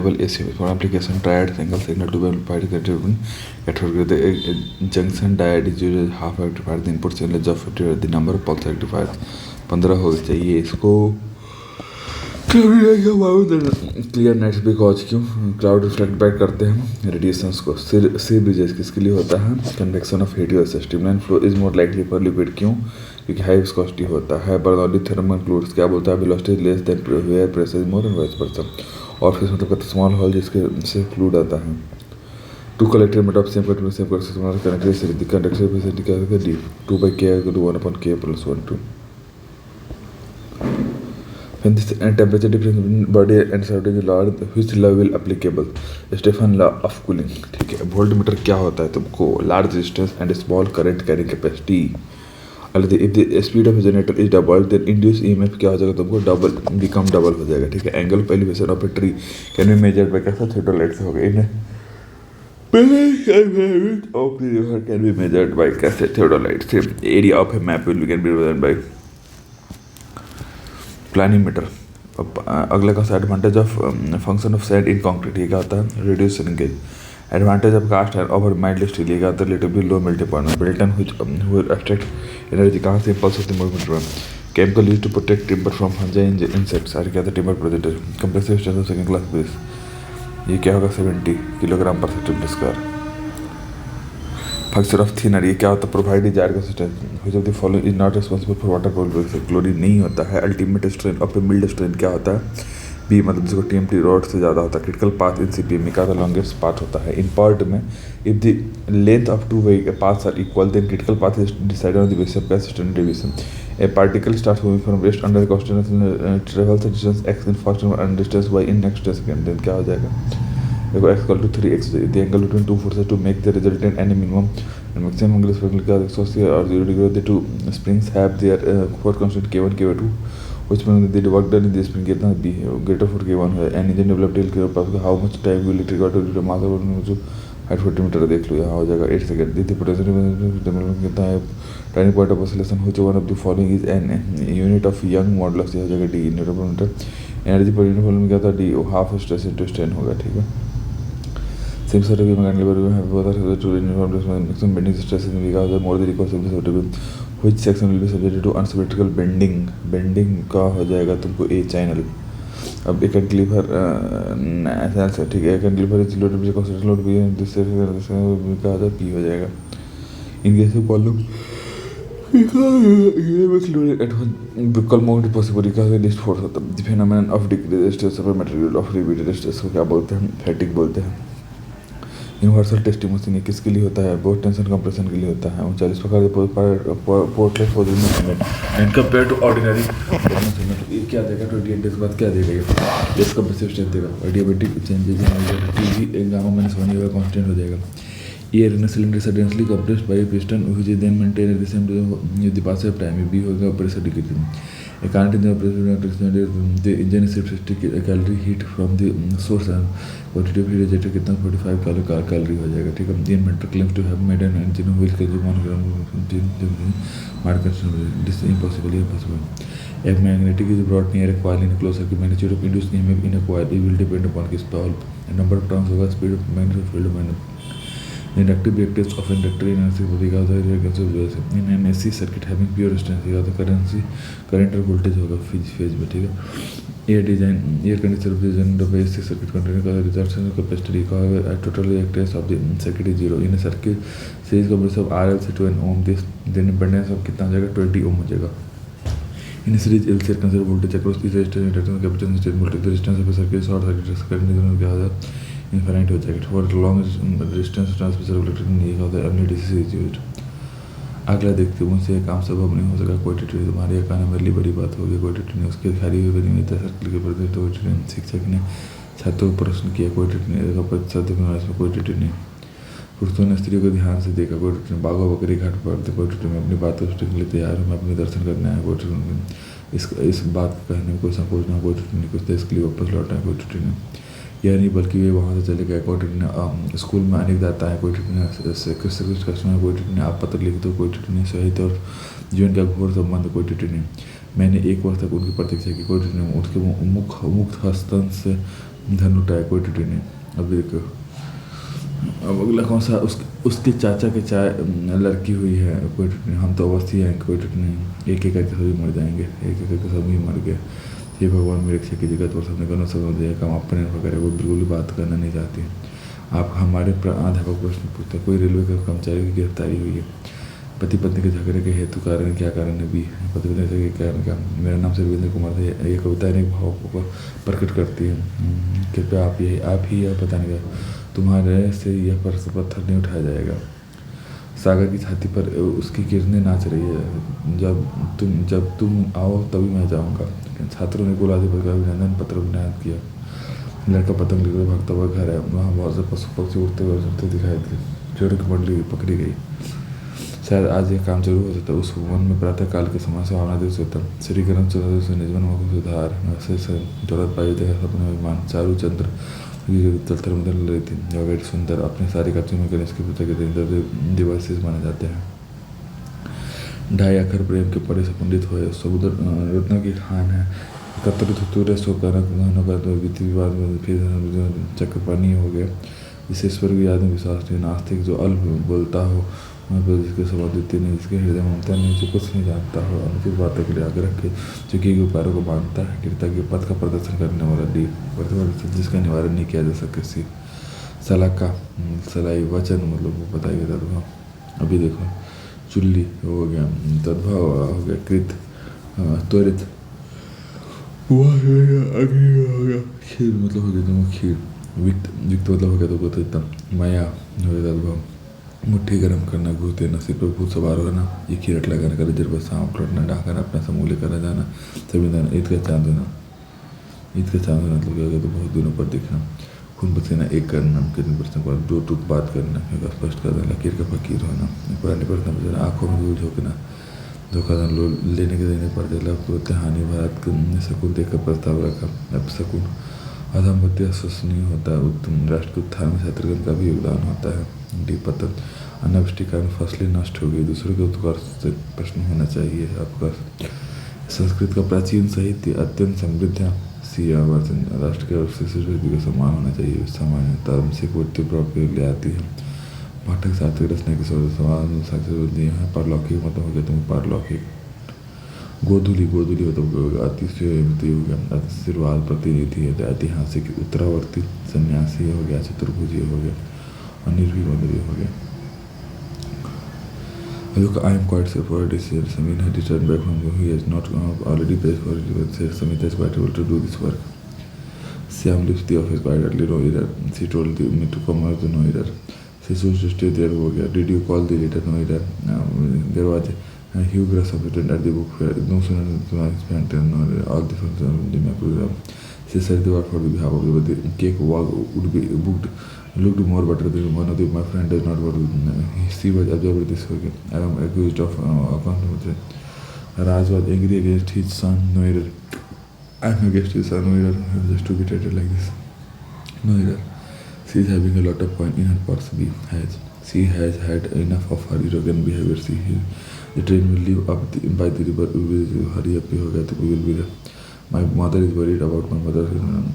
double AC for application triad single signal to be amplified category. The junction diode is usually half rectified. The input signal of the number of pulse rectifiers 15 हो चाहिए इसको clear net because क्यों cloud reflect back करते हैं radiations को सी bridges किसके लिए होता है convection of heat US streamline flow is more likely for liquid क्यों क्योंकि हाई विस्कोसिटी होता है बर्नौली थर्मल फ्लूइड्स क्या बोलता है velocity less than where pressure is more and vice versa और फिर मतलब कहते स्मॉल होल जिसके से फ्लूइड आता है to collector made of same connected conductivity क्या होगा D 2/k = 1/k + 1 2 when this temperature difference between body and surrounding is large which law will applicable Stefan law of cooling ठीक है voltmeter क्या होता है तुमको large resistance and small current carrying capacity if the speed of generator is double then induce EMF क्या हो जाएगा तुमको डबल हो जाएगा ठीक है angle of elevation of a tree can be measured by कैसा थियोडोलाइट से हो गया इन्हें of the river can be measured by कैसे थियोडोलाइट से area of A map will can be measured by planimeter अगला का advantage of function of sand in concrete ये क्या होता है reduce shrinkage advantage of cast and over mild steel ये क्या होता है रिलेटिवली लो मेल्टिंग पॉइंट बिल्टन व्हिच एब्स्ट्रैक्ट एनर्जी कहाँ से इंपल्स होती है मूवमेंट में chemical use to protect timber from fungi insects और क्या होता है timber presentation compressive strength of second class base ये क्या होगा 70 किलोग्राम पर centimetre square function of thinner ये क्या होता है प्रोवाइड जार का system which of the following is not responsible for water proliferation chlorine नहीं होता है ultimate strength of a mild strength क्या होता है बी मतलब जिसको टीएमटी रॉड से ज़्यादा होता है क्रिटिकल पाथ इन सीपीएम में क्या लॉन्गेस्ट पाथ होता है इन पार्ट में if the length of two way paths are equal then critical path is decided on the basis of standard deviation a particle starts moving from rest under the constant travels the distance x in first and distance y in next second then क्या हो जाएगा देखो x = 3x the angle between two forces to make the resultant any minimum and maximum angle spherical का 180 और 0 degree the two springs have their force constant k1 k2 which means the work done in this spring कितना b है greater for k1 है and engine developed till k pass how much time will it require to reach the mass of जो height 40 metre देख लो यहाँ हो जाएगा 8 second the potential development कितना है tiny point of oscillation which one of the following is an unit of Young modulus हो जाएगा D newton per metre energy per unit volume क्या था D half stress into strain होगा ठीक है same sort of mechanical but we have both are to uniform maximum bending stress in because more the request of the which section will be subjected to unsymmetrical bending का हो जाएगा तुमको ए channel अब एक cantilever ऐसा से ठीक है cantilever is loaded with consider load भी दूसरे का होता है पी हो जाएगा इन केस ऑफ कॉलम ये बस लोडेड एट बिकॉल मोड पॉसिबल का लिस्ट फोर्स होता है phenomenon of decrease stress of material of repeated stress को क्या बोलते हैं फैटिग बोलते हैं यूनिवर्सल टेस्टिंग मशीन किसके लिए होता है बहुत टेंशन कंप्रेशन के लिए होता है 39 प्रकार के पोर्टलेट for and compare to ordinary ये क्या देगा 28 डेज बाद क्या देगा ये इसका कंप्रेसिव स्ट्रेंथ देगा adiabatic changes in TV exam में होने वाला कांस्टेंट हो जाएगा air in cylinder suddenly compressed by piston which is then maintain at the same the pass of time B होगा pressure decrease a current in the pressure the engine is 60 calorie heat from the source and quantitative heat rejected कितना 45 calorie हो जाएगा ठीक है the inventor claims to have made an engine wheel kg 1 gram market this is impossible if magnetic is brought near a coil in a closed circuit magnitude of induced EMF in a coil it will depend upon its stall number of turns होगा speed of magnetic field the inductive reactance of inductor in an AC circuit having pure resistance current और voltage होगा phase में ठीक है air conditioner design of AC circuit containing the reduction capacity का total reactance of the circuit is 0 in a circuit series composed of RL से 2 ohm this then impedance of कितना हो जाएगा 20 ohm हो जाएगा in a series LC consider voltage across the resistance inductance capacitance state voltage the resistance of a circuit short circuit current क्या होगा infinite हो जाएगा for long distance transmission related नहीं होता है अपनी डीसी इज यूज्ड अगला देखते मुझसे काम संभव नहीं हो सका कोई टिटरी तुम्हारी कहना मेरे लिए बड़ी बात होगी कोई टिटरी ने उसके खाली हुई बनी हुई सर्कल के प्रति तो शिक्षक ने छात्रों को प्रश्न किया कोई टिटरी इसमें कोई टिटरी नहीं पुरुषों ने स्त्रियों को ध्यान से देखा कोई टिटरी बाघों बकरी घाट पर थे कोई टिटरी में अपनी बात को के लिए तैयार हूँ मैं अपने दर्शन करने आया कोई टिटरी इस बात को कहने में कोई संकोच ना कोई टिटरी नहीं कुछ देश के लिए वापस लौटा है कोई टिटरी ने यह नहीं बल्कि वे वहाँ से चले गए कोई टिटनी स्कूल में अनेक दाता है कोई टिटनी कुछ कस्टमर कोई टिटनी आप पत्र लिख दो कोई टिटनी सहित और जीवन का घोर संबंध कोई टिटनी मैंने 1 वर्ष तक उनकी प्रतीक्षा की कोई टिटनी उसके मुक्त हस्तन से धन लुटाया, कोई टूटी नहीं। अभी देखो अब अगला कौन सा, उसके चाचा के लड़की हुई है, कोई टूटी नहीं। हम तो अवस्थी हैं, कोई टूटी नहीं। एक एक करके सभी मर जाएंगे, एक एक करके सभी मर गए। ये भगवान मेरे रक्षा की जगह तो सबने करना समझ दिया काम अपने वगैरह वो बिल्कुल भी बात करना नहीं चाहती। आप हमारे अध्यापक प्रश्न पूछते हैं, कोई रेलवे के कर्मचारी की गिरफ्तारी हुई है, पति पत्नी के झगड़े के हेतु कारण क्या कारण है भी, पति पत्नी के कारण क्या। मेरा नाम से रविंद्र कुमार है। ये कविता अनेक भावों को प्रकट करती है। कृपया आप ही यह बताने का, तुम्हारे से यह पत्थर नहीं उठाया जाएगा। सागर की छाती पर उसकी किरणें नाच रही है। जब तुम आओ तभी मैं जाऊंगा। छात्रों ने कुलाधिपति का अभिनंदन पत्र अभिनंदन किया। लड़का पतंग लेकर भागता हुआ घर है। वहाँ बहुत से पशु पक्षी उड़ते हुए चलते दिखाई दिए। चोरों की मंडली पकड़ी गई। शायद आज यह काम जरूर हो सकता। उस मन में प्रातः काल के समान सुहावना दिवस होता। श्री गर्म चंद्र से निजमन मुख सुधार से जरूरत पाई देखा सपने अभिमान चारू चंद्र चलते बदल रही थी। जगह सुंदर अपने सारे कच्चे में गणेश की पूजा के दिन दिवस माने जाते हैं। ढाई अखर प्रेम के परे से पंडित हुए। समुद्र रत्नों की खान है। कतर तुरे सो विधि विवाद में फिर चक्र पानी हो गया। इस ईश्वर की याद में विश्वास नहीं। नास्तिक जो अल्प बोलता हो, जिसके स्वभाव देती नहीं, जिसके हृदय ममता नहीं, जो कुछ नहीं जानता हो, अनुचित बातों के लिए आगे रखे, जो कि उपायों को मानता है, कृतज्ञ पद का प्रदर्शन करने वाला डी प्रतिभा जिसका निवारण नहीं किया जा सकता। किसी सलाई वचन मतलब वो बताइए तद्भव। अभी देखो चुल्ली हो गया, तद्भव हो गया, कृत त्वरित अग्नि हो गया, खीर मतलब हो गया खीर, वित्त मतलब हो गया तो गोतम, माया हो गया तद्भव, मुट्ठी गर्म करना, घूस देना, सिर पर भूत सवार होना, ये खीरट लगाना, कर जर पर सांप लौटना, ढाकर अपना समूह लेकर जाना, सभी दाना, ईद का चांद होना। ईद का चांद होना मतलब क्या होगा तो बहुत दिनों पर दिखना, खून पसीना एक करना, कितने प्रश्न पर दो टूक बात करना, स्पष्ट कर देना, लकीर का फकीर होना, पुराने प्रश्न पर आँखों में धूल झोंकना, धोखाधन लेने के देने पर लग हानि भारत शकुन देकर प्रस्ताव रखा। अब शकुन अधमपत्य विश्वसनीय होता है। उत्तम राष्ट्र के उत्थान में शत्रुघ्न का भी योगदान होता है। डी पतन अनावृष्टि कारण फसलें नष्ट हो गई, दूसरे के उत्कर्ष से प्रश्न होना चाहिए आपका। संस्कृत का प्राचीन साहित्य अत्यंत समृद्ध है। सियावर्तन राष्ट्र के अवशेष व्यक्ति का सम्मान होना चाहिए। सामान्य धर्म से पूर्ति प्रयोग ले आती है। पाठक सार्थक रचना की समाज है। पारलौकिक मतलब हो गया तुम पारलौकिक। गोधुली मतलब अतिशयोक्ति हो गया, आशीर्वाद प्रतिनिधि है। ऐतिहासिक उत्तरावर्ती सन्यासी हो गया, चतुर्भुजी हो गया, अनिर्भीक मतलब हो गया। Look, I am quite surprised this year. Samin had returned back from he has not already paid for it, but said Samita is quite able to do this work. Syam lives the office quite early, no error. She told me to come out, no error. She should stay there, हो गया. Did you call the letter, no error. There was a huge rush of attendance at the book fair. No sooner than I spent no error. All the functions in my program. She said the word for the behalf of the cake would be booked. Looked more better than one of my friend does not work with. She was observed this way. I am accused of accountability. Raj was angry against his son, no error. I am against his son, no error. Just to be treated like this. No error. She is having a lot of coin in her purse. She has had enough of her arrogant behavior. The train will leave up by the river. We will hurry up. We will be there. My mother is worried about my mother.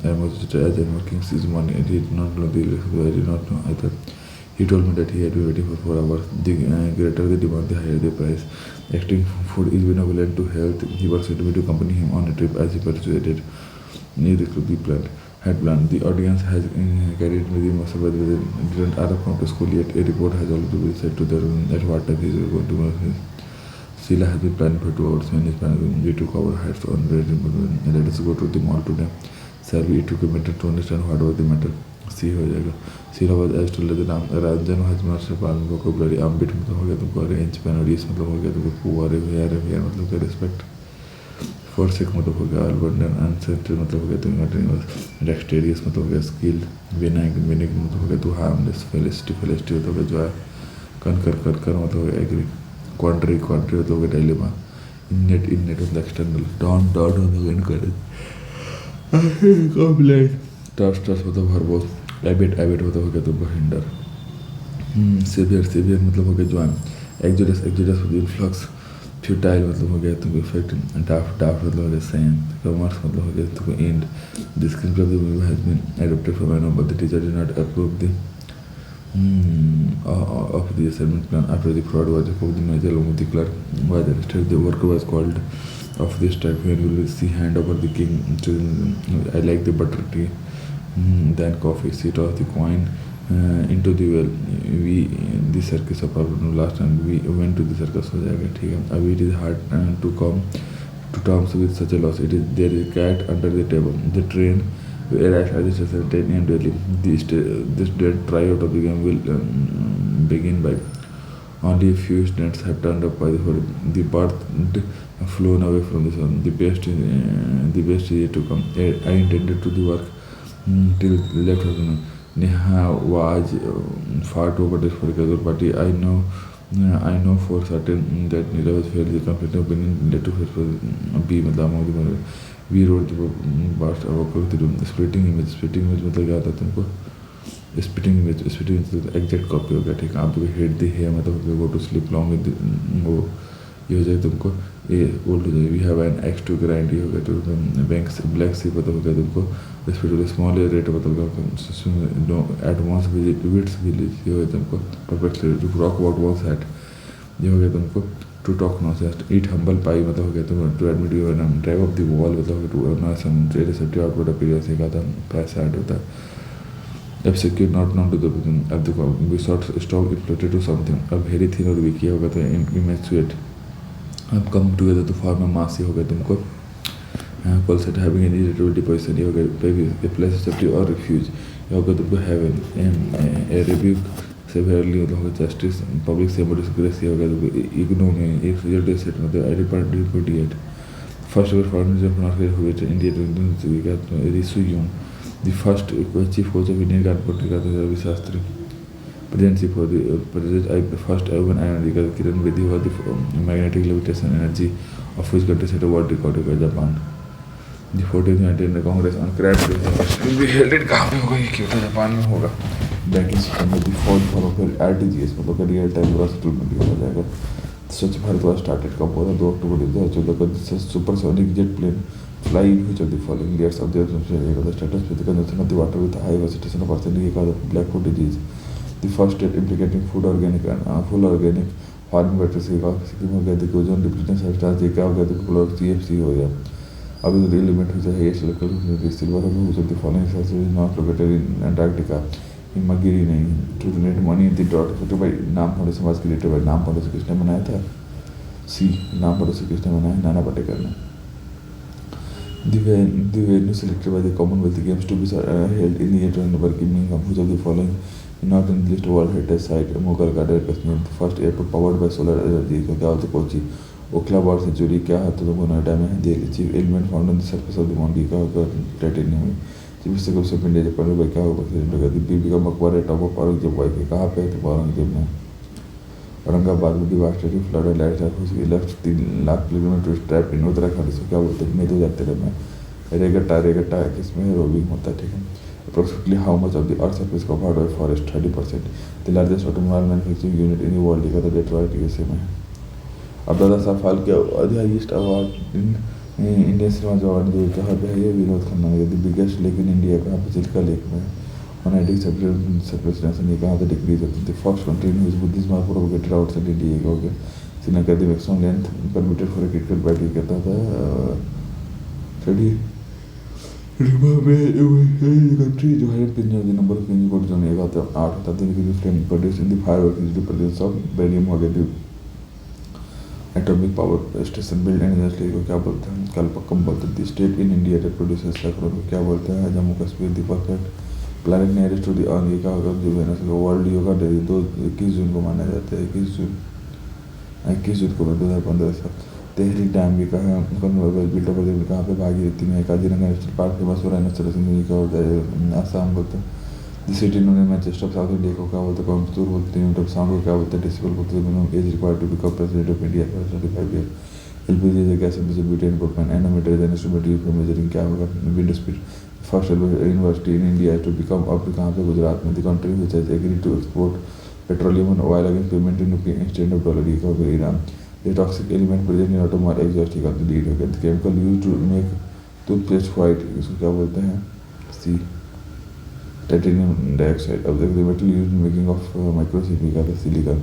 I was as I'm working since morning and he did not know the election. I did not know either. He told me that he had been waiting for 4 hours. The greater the demand, the higher the price. Extreme food is benevolent to health. He wanted me to accompany him on a trip as he persuaded me to be planned. Had planned. The audience has carried me the muscle, but they didn't add up to school yet. A report has already been sent to them at what time he is going to. Sheila has been planning for 2 hours when his plan. We took our hats on ready and let us go to the mall today. Sir, we took a minute to understand what was the matter. See हो जाएगा. Sheila was asked to let the Ranjan has master plan vocabulary. Ambit मतलब हो गया तुमको arrange penalties मतलब हो गया तुमको poor revere मतलब का respect. Forsake मतलब हो गया abundant uncertain मतलब हो गया तुम dexterous मतलब हो गया skill. Benign मतलब हो गया तू harmless. Felicity मतलब हो गया joy. Concur मतलब हो गया agree. Quandary मतलब हो गया dilemma. Innate मतलब external. Don't मतलब हो गया encourage. Complain. Trust मतलब verbose. Habit मतलब हो गया तुमको hinder. Severe मतलब हो गया join. Exodus influx. फ्यूटाइल मतलब हो गया तुमको इफेक्ट, डाफ्ट डाफ्ट मतलब हो गया सेम, कॉमर्स मतलब हो गया तुमको and. The screen play of the movie has been adopted from an but the teacher did not approve the of the assignment plan after the fraud was approved. The manager along with the clerk was arrested. The worker was called of this type when we will see hand over the king to I like the butter tea, then coffee, see toss the coin into the well. We the circus of problem last time we went to the circus हो जाएगा ठीक है। अभी it is hard to come to terms with such a loss. It is there is a cat under the table. The train arrived at the station 10 a.m. daily. This dead tryout of the game will begin by only a few students have turned up by the hole. The bird flown away from the sun. The best is yet to come. I intended to the work till left afternoon. Neha was far too desperate for the party. I know for certain that Neera was fairly confident opinion led to be मतलब we wrote the past about the splitting image मतलब क्या होता है तुमको spitting image exact copy हो गया ठीक है। आप हेड दी है मतलब go to slip long with वो ये हो जाए तुमको ये ओल्ड हो जाए। We have an axe to grind ये हो गया तो ब्लैक सी मतलब हो गया तुमको रिस्पेक्ट स्मॉल रेट मतलब at once visit wits village ये हो गया तुमको perfectly to rock about once at ये हो गया तुमको to talk not eat humble pie मतलब हो गया तुम to admit you drive off the wall मतलब to earn some receptive output appearance से कहा था पैसा ऐड होता है। अब secure not not to the अब देखो we short stock inflated to something अब वेरी थिन और वीक होगा तो इमेचुएट अब कम टुगेदर तो फॉर्म में मासी हो गया तुमको call set having any relativity position ये हो गया प्लेस एक्सेप्टिव और रिफ्यूज ये हो गया तुमको हैव ए रिव्यूक सेवरली मतलब होगा जस्टिस पब्लिक सेमोडिस्क्रेसी हो गया तुमको इग्नोमी एक रिजल्ट सेट मतलब आई रिपोर्ट फर्स्ट अगर फॉरेन हुए थे India रिसुयूम the first chief coach of Indian Carpentry Ravi Shastri, presidency for the first urban energy Kiran Bedi was the magnetic levitation energy of which country set a world record by Japan. The 14th United Congress on crash will be held in कहाँ पे होगा ये क्यों Japan में होगा। Banking system में default follow कर RTGS मतलब रियल टाइम ग्रॉस सेटलमेंट हो जाएगा। स्वच्छ भारत वाज स्टार्टेड कब हुआ 2 अक्टूबर 2014 को supersonic jet plane fly in which of the following layers of the status with the consumption of the water with high concentration of arsenic cause of black foot disease. The first state implicating food organic and full organic farming practices का सिक्किम हो गया the ozone depletion substance ये क्या हो गया तो क्लोर CFC हो गया। अभी तो रियल इवेंट हुआ है ये local silver of which of the following sources is not located in Antarctica Himagiri नहीं to donate money in the dot तो भाई नाम होने से समाज क्रिएटिव है नाम होने से किसने बनाया था सी नाम होने से किसने बनाया नाना पाटेकर ने। The venue selected by the Commonwealth Games to be held in the year 2020 were Birmingham, which of the following not in the list World Heritage Site, Mughal Garden, Kashmir, the first airport powered by solar energy, क्या होता है Kochi, Okhla bird sanctuary क्या होता है तो नोएडा में, the chief element found on the surface of the moon क्या होगा titanium, chief minister of India Japan में क्या होगा प्रेसिडेंट होगा, बीबी का मकबरा टॉप ऑफ औरंगजेब वाइफ कहाँ पे है तो औरंगजेब में। औरंगाबाद में डिवास्टेटिव फ्लड और landslide left 3 lakh kilometre trap in Uttarakhand से क्या बोलते हैं नहीं तो जाते रहे में रेगट्टा है किसमें रोविंग होता है ठीक है। Approximately how much of the earth surface covered by forest 30%। The largest automobile manufacturing unit in the world का तो डेट्रॉइट यूएसए में है। अब दादा Saheb Phalke highest award Indian cinema जो अवार्ड जो कहाँ पे है ये विनोद खन्ना ने the biggest lake in India कहाँ पे चिल्का लेक में Monetic separation कहाँ से डिक्रीज होती थी। First country in which Buddhism are propagated outside India हो गया। Sri Lanka the maximum length permitted for a critical battle कहता था 30 कंट्री जो है पिंजर द नंबर ऑफ पिंजर कोड जोन एक आता है 8 होता है कि flame produce in the firework is the presence of barium हो गया atomic power station build and industry को क्या बोलते हैं कलपक्कम बोलते हैं। State in India that produces saffron को क्या बोलते हैं Jammu Kashmir the perfect planet nearest to the earth ये क्या होगा जो वेनस का वर्ल्ड योगा डे 21 जून को माना जाता है 21 जून को 2015 से। तेहरी डैम भी कहाँ बिल्ट अप कहाँ पे भागीरथी में काजीरंगा नेशनल पार्क फेमस हो रहा है नेशनल सिंह का होता है आसाम बोलते हैं। द सिटी इन्होंने मैनचेस्टर ऑफ साउथ इंडिया को क्या बोलते हैं कोयम्बतूर बोलते हैं यूनिट ऑफ साउंड को क्या बोलते हैं डेसिबल बोलते हैं minimum age required to become president of India for 35 year. LPG is a gas and butane propane anemometer is an instrument used for measuring क्या होगा wind speed. First university in India to become अब कहाँ पे गुजरात में the country which has agreed to export petroleum and oil against payment in instant of dollar ये होगा Iran. The toxic element present in automobile exhaust का lead हो गया। The chemical use to make toothpaste white, इसको क्या बोलते हैं, see titanium dioxide. अब the metal use making of microchip का silicon.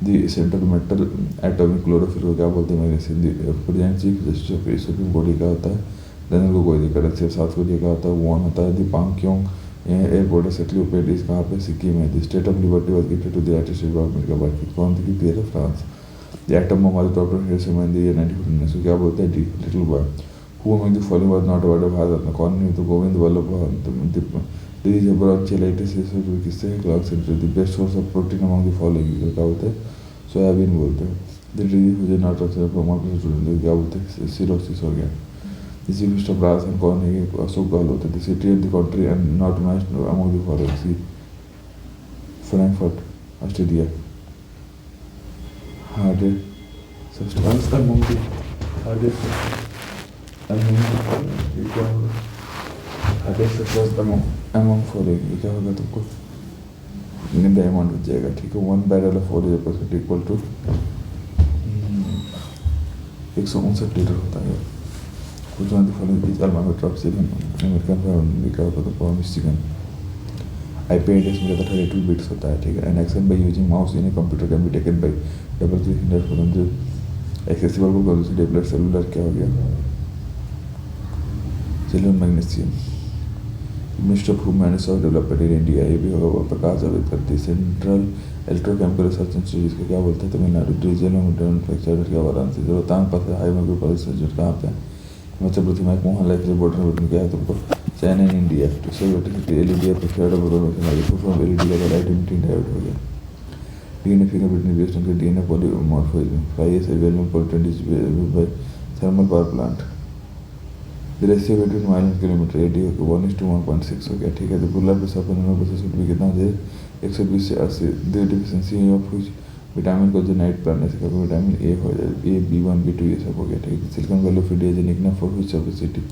The central metal atomic chlorophyll को क्या बोलते हैं, magnesium. Present chief justice supreme court का होता है, जनरल को कोई दिक्कत है। साउथ कोरिया का होता है वॉन होता है। The Pakyong airport recently located is कहाँ पे, सिक्किम है। The state of liberty was gifted to the United States of America by कौन थी, people of France. The atom bomb was dropped in Hiroshima in the year 1949, को क्या बोलते हैं, the little boy. Who among the following was not awarded Bharat Ratna, कौन नहीं, तो Govind Vallabh Pant. The जबर चेलाइटिस किससे है, clock centre. The best source of protein among the following, क्या बोलते हैं, सोयाबीन बोलते हैं। द डिजीज मुझे नॉट क्या बोलते हैं, सिरोसिस हो गया। इसी मिस्टर ब्रास एंड कौन है, Ashok Gehlot. The city of the country and not matched among the following, C Frankfurt Australia. Hardest substance among the hardest ये क्या होगा, हार्डेस्ट सब्सटेंस अमंग फॉलोइंग, ये क्या होगा तुमको, डायमंड हो जाएगा, ठीक है। 1 barrel of oil is equal to 159 litre होता है। कुछ वन द फॉलोइंग इज अल्मामीटर ऑफ सिलिकॉन, अमेरिकन फार्म क्या होता है, फॉर्म मिशिगन। IP एड्रेस में ज़्यादा 32 बिट्स होता है, ठीक है। An action by using mouse in a computer can be taken by double 300 जो एक्सेसिबल को कौन सी डेवलप सेलुलर क्या हो गया, cellular magnesium. Minister of human resource development in India, ये भी होगा वो Prakash Javadekar. Central electrochemical research institute को क्या बोलते हैं, तमिलनाडु। डीजल मैन्युफैक्चर क्या Varanasi. Rohtang pass high medical research कहाँ पे, हिमाचल प्रदेश में। मोहन लाइफ रिपोर्ट में क्या है तुमको, चैन इन इंडिया। टू से एलईडी प्रिफर्ड फ्रॉम एलईडी का लाइट इमिटिंग डायोड हो गया। DNA fingerprint based on DNA polymorphism. 5S available potent is by thermal power plant। The ratio between mile and kilometre 1:1.6 हो गया, ठीक है। द ब्लड प्रेशर 15% भी कितना दे, 120 से 80। द डिफिशियंसी ऑफ कुछ विटामिन को जो नाइट प्लान से कभी विटामिन ए हो जाए, ए B1 B2 ये सब हो गया, ठीक है। Silicon valley of India is nickname for which of the city,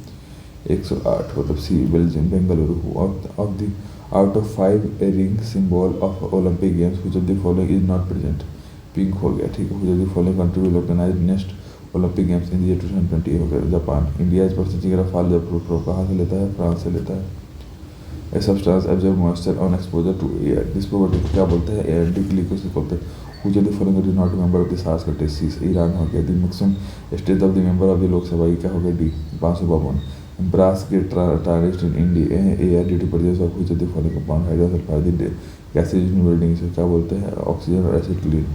108 मतलब C Belgium. Bengaluru of the out of 5 a ring symbol of Olympic games which of the following is not present, pink हो गया, ठीक है। Which of the following country will organise next Olympic games in the year 2020 हो गया, Japan. India is percentage of fall जब कहाँ से लेता है, फ्रांस से लेता है। A substance absorb moisture on exposure to air, this property को क्या बोलते हैं, एयर ग्लूकोज बोलते हैं। Which of the following is not member of the SAARC countries, Iran हो गया। The maximum stage of the member of the Lok Sabha ये क्या हो गया, डी 552। ब्रास के target in India air due to presence of which of the following compound, hydrosulphide gases in building से क्या बोलते हैं, ऑक्सीजन और acid clean.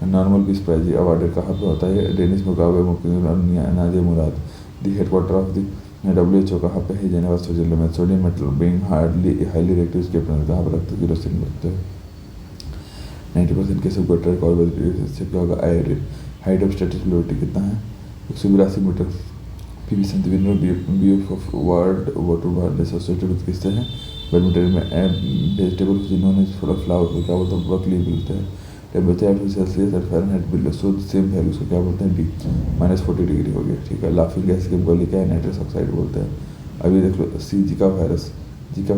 Nobel peace prize awarded कहाँ पे होता है, डेनिस मुकाबले मुख्य Nadia Murad. The headquarter of the WHO कहाँ पे है, जेनेवा स्विट्जरलैंड में। Sodium metal being highly reactive chemical कहाँ पर रखते हैं, केरोसिन रखते हैं। 90% केस ऑफ गटर कॉर्बेट से क्या होगा, आयोडीन। हाइट ऑफ स्ट्रेटोस्फेरिक कितना है, 182 मीटर। PV Sindhu winner of world water world associated with किससे है, बैडमिंटन में। वेजिटेबल जिन्होंने फ्लावर को क्या बोलते हैं, ब्रोकली बोलते हैं। टेम्परेचर 8 सेल्सियस और Fahrenheit below so same value को क्या बोलते हैं, डी -40 डिग्री हो गया, ठीक है। लाफिंग गैस के बोली क्या है, नाइट्रस ऑक्साइड बोलते हैं। अभी देख लो सी जीका वायरस का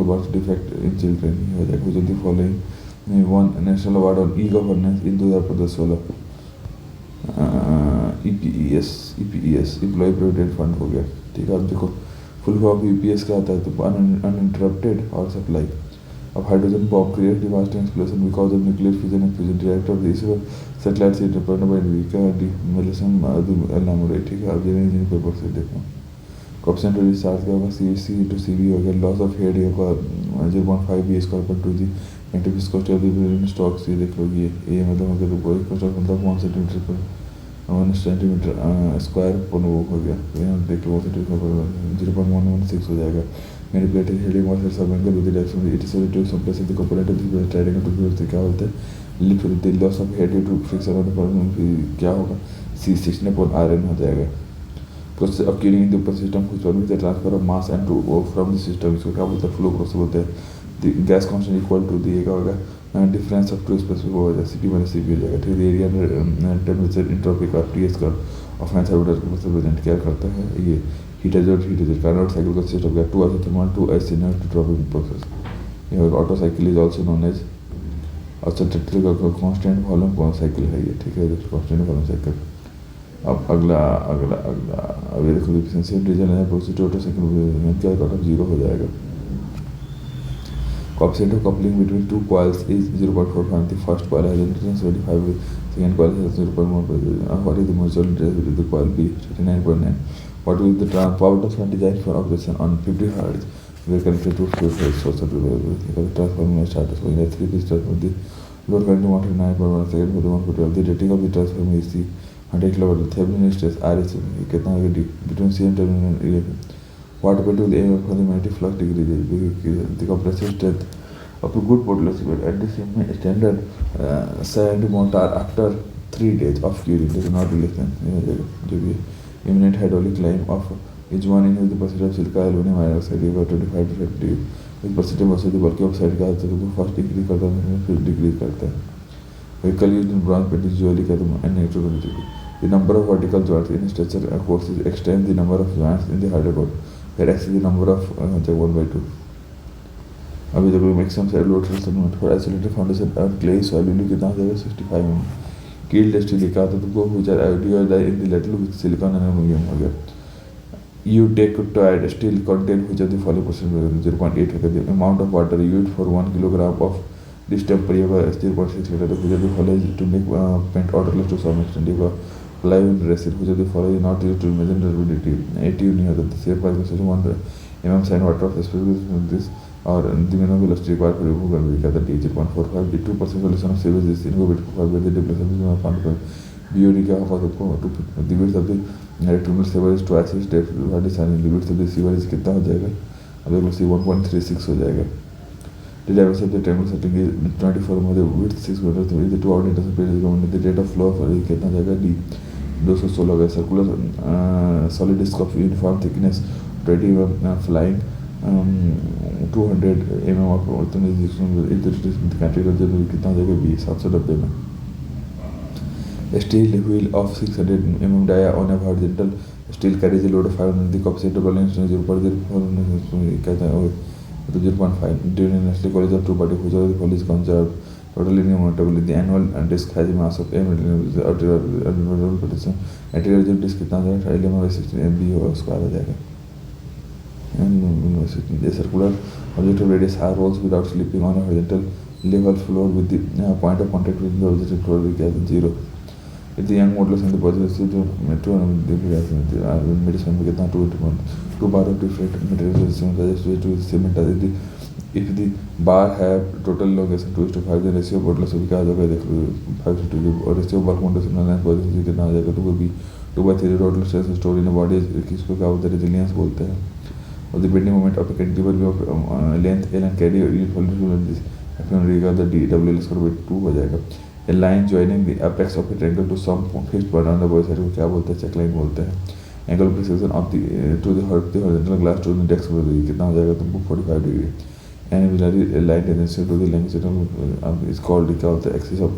बर्थ डिफेक्ट इन चिल्ड्रेन हो जाएगा। जल्दी following one national award on e governance in 2016। EPES employ provident fund हो गया, ठीक है। अब देखो फुल फॉर्म EPS क्या होता है, तो uninterrupted power supply of hydrogen bomb create devastating explosion because of nuclear fusion and fusion reactor of the satellite city deployed by Enrique D. Melisum Lamure, ठीक है। अब इंजीनियरिंग पेपर से देखो option to recharge क्या होगा, CC to CV हो गया। Loss of head होगा 0.5 B स्क्वायर पर 2G interface cost of the stocks, ये देख लो ये मतलब अगर तो कोई कॉस्ट मतलब 1 सेंटीमीटर पर 1 सेंटीमीटर स्क्वायर पर वो हो गया, तो यहाँ देख लो 0.116 हो जाएगा। Manipulated healing was survival with the direction it is to suppress the component of the trading to क्या बोलते हैं, lip the loss of head due to friction on the problem क्या होगा, C6 ने पॉन आयरन हो जाएगा। Process of cleaning the ऊपर system कुछ permit the transfer of mass and to from the system, इसको क्या बोलते हैं, फ्लो प्रोसेस बोलते हैं। The gas constant equal to दिए क्या होगा, डिफरेंस ऑफ टू स्पेसिफिक हो जाएगा, CP माइनस CP हो जाएगा, ठीक है। एरिया टेम्परेचर इंट्रोपी का TS का ऑफ आंसर को प्रेजेंट क्या करता है, ये heat Carnot cycle consist of 2 isothermal 2 isothermal to dropping process। Auto cycle is also known as और सब्जेक्टिव का कांस्टेंट वॉल्यूम साइकिल है ये, ठीक है, कांस्टेंट वॉल्यूम साइकिल। अब अगला अगला अगला अब ये देखो एफिशिएंसी ऑफ डीजल है प्रोसेस टोटल साइकिल क्या कट ऑफ 0 हो जाएगा। Coefficient of coupling between two coils is 0.45. The first coil has inductance 75, second coil has 0.1. What is the mutual interest with the coil B? 39.9. What is the power transfer designed for operation on 50 Hz? We are connected to fuel source of the transformer starter. So in a 3-phase transformer, the load current 109.1 second for the 112. The rating of the transformer is 100 kW. The Thevenin stress R is कितना होगा between CM terminal and EF. What happened to the aim for the magnetic flux decreases? The compressive strength of a good portable cement at the same standard sand mortar after 3 days of curing does not release them. जो भी imminent hydraulic climb of each one in the percentage of silica aluminum hydroxide about 25 to 50 with percentage versus the bulk of side का तो first decrease करता है फिर decrease करता है। vehicle used in bronze paint is usually कहते हैं electrochemistry. The number of vertical joints in structure courses extends the number of joints in the hydrocode. Here x is the number of 1/2. अभी देखो maximum side load transfer for isolated foundation और clay soil value कितना हो जाएगा 65 mm. Keeled steel लिखा था तुमको which are iodised in the letter with silicon and aluminium हो गया। You take toyed steel content which are the following percent 0.8 है the amount of water used for 1 kilogram of this temper ये 0.6 litre which are the following to make paint odourless to some extent ये plywood resin which are the following not used to measure durability 80 नहीं होता the same price में 1 mm sine water of specific this और the minimum velocity required for removal will be at the 0.45. The 2% solution of sewage is inhibited for the depletion of found BOD क्या होगा तो the width of the rectangular sewage is twice its depth. What is the width of the sewage कितना हो जाएगा? अब देखो सी 1.36 हो जाएगा। The diameter of the triangle setting is 24 में the width 6 meter तो the two outlet is the rate of flow for कितना जाएगा D 216 होगा। Circular solid disc of uniform thickness 20 mm flying 200 mm of कितना हो जाएगा 790 में। Steel wheel of 600 mm dia on a horizontal steel carries a load of 500. The coefficient of balance is 0.04 कहता है तो 0.5 during an college of two party whose the police conserved total linear momentum. The annual disc has a mass of m outer protection anterior disc कितना हो जाएगा 1116 MB square हो जाएगा। And the circular objective radius R rolls without slipping on a horizontal level floor with the point of contact with the objective floor as 0. If the young modulus and the positive metro medicine में कितना 2 bar of different materials suggest to cement as if the bar have total elongation 2:5 the ratio modulus भी क्या आ जाएगा देख लो 5:2 और ratio bulk modulus and positive कितना आ जाएगा तो वो भी 2/3 total stress stored in the body किसको क्या बोलते हैं resilience बोलते हैं। और the bending moment of a cantilever of length L and carry uniformly this regard the DW square by 2 हो जाएगा। A line joining the apex of a triangle to some fixed point on the boy side को क्या बोलते हैं check line बोलते हैं। Angle of precision of the to the horizontal glass to the index कितना हो जाएगा तुमको 45 degree। And a line tangential to the longitudinal is called क्या बोलते हैं axis of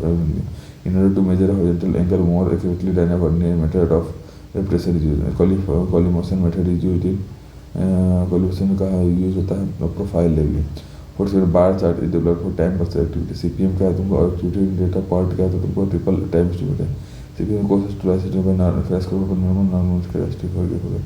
in order to measure a horizontal angle more accurately than a method of pressure is used। collimation method is used in collimation का use होता है profile levelling. For फिर bar chart is develop for time पर activity CPM क्या है तुमको और activity data part क्या है तो तुमको ट्रिपल टाइम एस्टिमेट है CPM course to isotope by normal fresh करो पर नॉर्मल नॉर्मल कैरेक्टरिस्टिक हो गया।